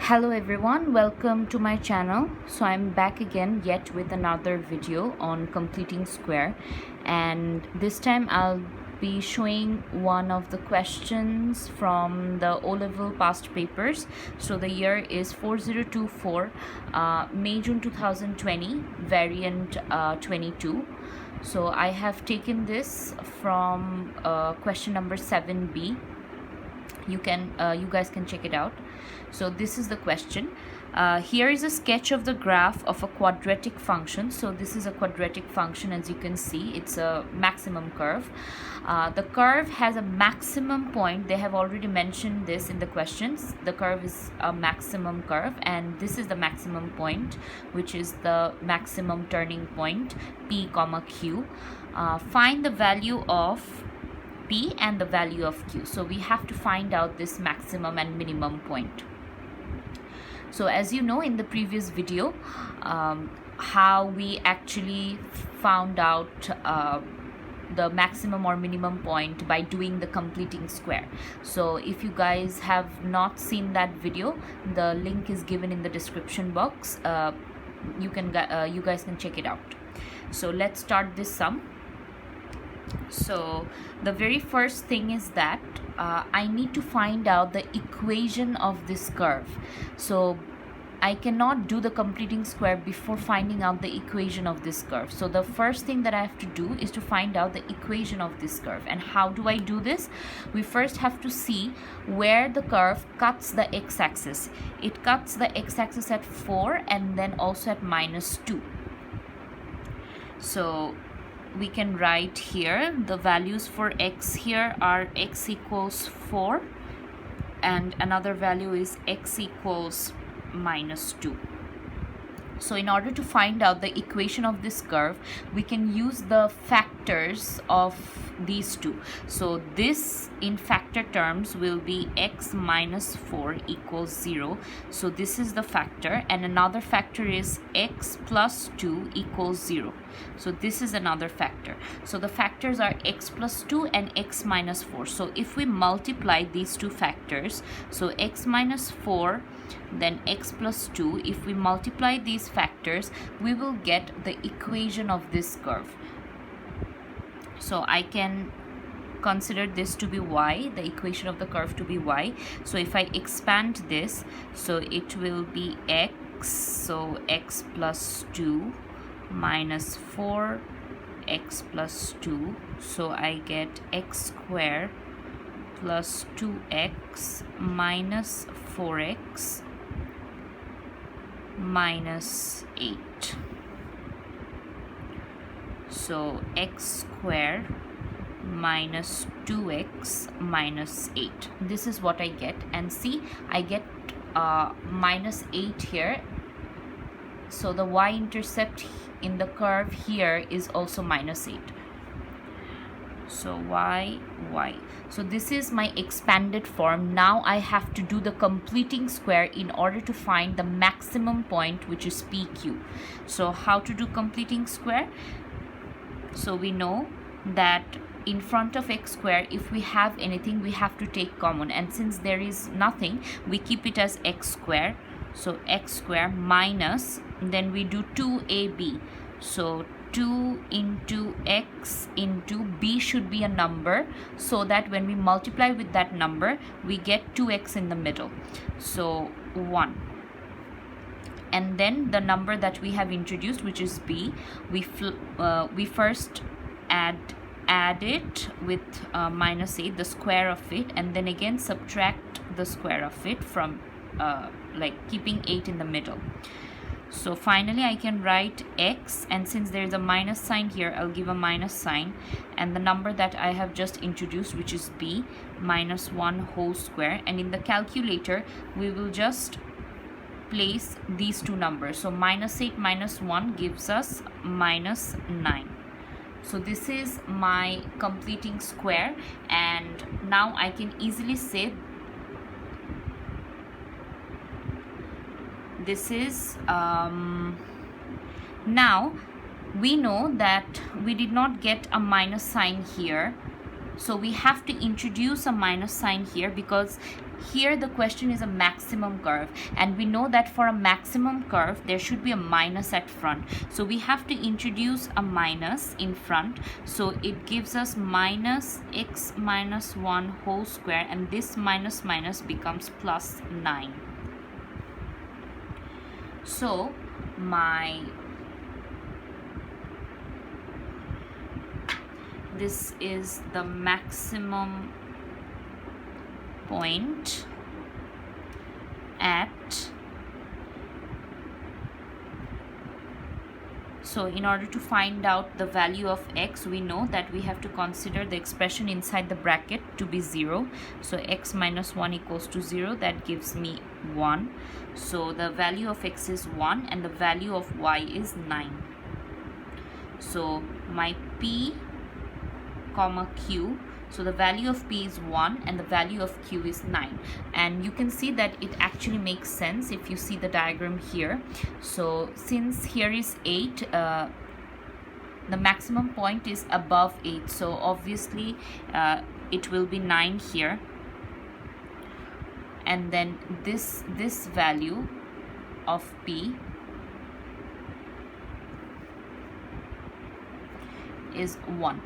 Hello everyone, welcome to my channel. So I'm back again yet with another video on completing square, and this time I'll be showing one of the questions from the O-level past papers. So the year is 4024, May-June 2020, variant 22. So I have taken this from question number 7b. You guys can check it out. So this is the question. Here is a sketch of the graph of a quadratic function. So this is a quadratic function. As you can see, it's a maximum curve. The curve has a maximum point. They have already mentioned this in the questions. The curve is a maximum curve, and this is the maximum point, which is the maximum turning point, P comma Q. Find the value of P and the value of Q. So we have to find out this maximum and minimum point. So as you know, in the previous video, how we actually found out the maximum or minimum point by doing the completing square. So if you guys have not seen that video, the link is given in the description box. You guys can check it out. So let's start this sum. So the very first thing is that I need to find out the equation of this curve. So I cannot do the completing square before finding out the equation of this curve. So the first thing that I have to do is to find out the equation of this curve. And how do I do this? We first have to see where the curve cuts the x-axis. It cuts the x-axis at 4 and then also at -2. So we can write here the values for x here are x equals 4 and another value is x equals -2. So in order to find out the equation of this curve, we can use the factors of these two. So this in factor terms will be x minus 4 equals 0. So this is the factor, and another factor is x plus 2 equals 0. So this is another factor. So the factors are x plus 2 and x minus 4. So if we multiply these two factors, so x minus 4 then x plus 2, if we multiply these factors, we will get the equation of this curve. So I can consider this to be y, the equation of the curve to be y. So if I expand this, so it will be x, so x plus 2 minus 4 x plus 2, so I get x square plus 2x minus 4x minus 8. So x square minus 2x minus 8. This is what I get, and see, I get minus 8 here. So the y-intercept in the curve here is also minus 8. So y. So this is my expanded form. Now I have to do the completing square in order to find the maximum point, which is PQ. So how to do completing square? So we know that in front of x square, if we have anything, we have to take common, and since there is nothing, we keep it as x square. So x square minus, then we do 2ab. So 2 into x into b should be a number, so that when we multiply with that number, we get 2x in the middle. So 1. And then the number that we have introduced, which is b, we first add it with minus 8, the square of it, and then again subtract the square of it from like keeping 8 in the middle. So finally I can write x, and since there is a minus sign here, I'll give a minus sign, and the number that I have just introduced, which is b, minus 1 whole square, and in the calculator we will just place these two numbers. So minus 8 minus 1 gives us minus 9. So this is my completing square, and now I can easily say this is now we know that we did not get a minus sign here, so we have to introduce a minus sign here, because here the question is a maximum curve, and we know that for a maximum curve there should be a minus at front, so we have to introduce a minus in front, so it gives us minus x minus 1 whole square, and this minus minus becomes plus 9. So this is the maximum point at, so in order to find out the value of x, we know that we have to consider the expression inside the bracket to be 0, so x minus 1 equals to 0, that gives me 1, so the value of x is 1 and the value of y is 9. So my p comma q, so the value of p is 1 and the value of q is 9, and you can see that it actually makes sense if you see the diagram here. So since here is 8, the maximum point is above 8, so obviously it will be 9 here, and then this value of p is 1.